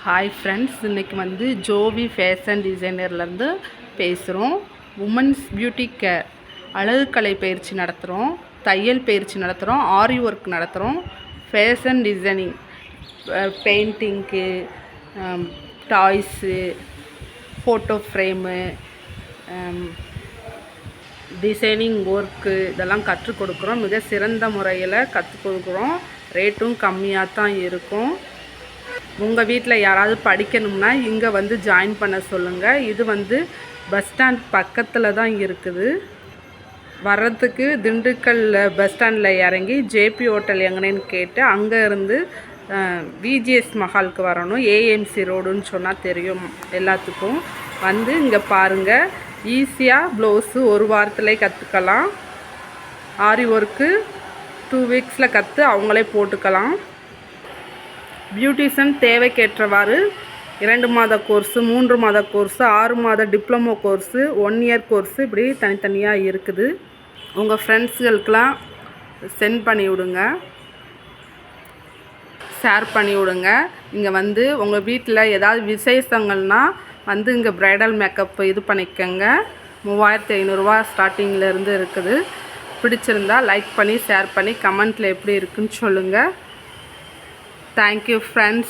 Hi friends, இன்றைக்கி வந்து Jovi fashion டிசைனர்லேருந்து பேசுகிறோம். உமன்ஸ் பியூட்டி கேர் அழகுக்கலை பயிற்சி நடத்துகிறோம், தையல் பயிற்சி நடத்துகிறோம், ஆரி ஒர்க் நடத்துகிறோம், ஃபேஷன் டிசைனிங், பெயிண்டிங்க்கு, toys, photo frame, designing work இதெல்லாம் கற்றுக் கொடுக்குறோம். மிக சிறந்த முறையில் கற்றுக் கொடுக்குறோம். ரேட்டும் கம்மியாக தான் இருக்கும். உங்கள் வீட்டில் யாராவது படிக்கணும்னா இங்கே வந்து ஜாயின் பண்ண சொல்லுங்கள். இது வந்து பஸ் ஸ்டாண்ட் பக்கத்தில் தான் இருக்குது. வர்றதுக்கு திண்டுக்கல் பஸ் ஸ்டாண்டில் இறங்கி ஜேபி ஹோட்டல் எங்கேன்னு கேட்டு அங்கே இருந்து விஜிஎஸ் மஹாலுக்கு வரணும். ஏஎம்சி ரோடுன்னு சொன்னால் தெரியும் எல்லாத்துக்கும். வந்து இங்கே பாருங்கள், ஈஸியாக ப்ளவுஸு ஒரு வாரத்திலே கற்றுக்கலாம். ஆரி ஒர்க்கு 2 வீக்ஸில் கற்று அவங்களே போட்டுக்கலாம். பியூட்டிஷியன் தேவைக்கேற்றவாறு 2 மாத கோர்ஸு, 3 மாத கோர்ஸு, 6 மாத டிப்ளமோ கோர்ஸு, 1 இயர் கோர்ஸு, இப்படி தனித்தனியாக இருக்குது. உங்கள் ஃப்ரெண்ட்ஸுகளுக்கெலாம் சென்ட் பண்ணி விடுங்க, ஷேர் பண்ணி விடுங்க. இங்கே வந்து உங்கள் வீட்டில் ஏதாவது விசேஷங்கள்னால் வந்து இங்கே ப்ரைடல் மேக்கப் இது பண்ணிக்கோங்க. 3500 ஸ்டார்டிங்கில் இருக்குது. பிடிச்சிருந்தா லைக் பண்ணி ஷேர் பண்ணி கமெண்ட்டில் எப்படி இருக்குன்னு சொல்லுங்கள். Thank you friends.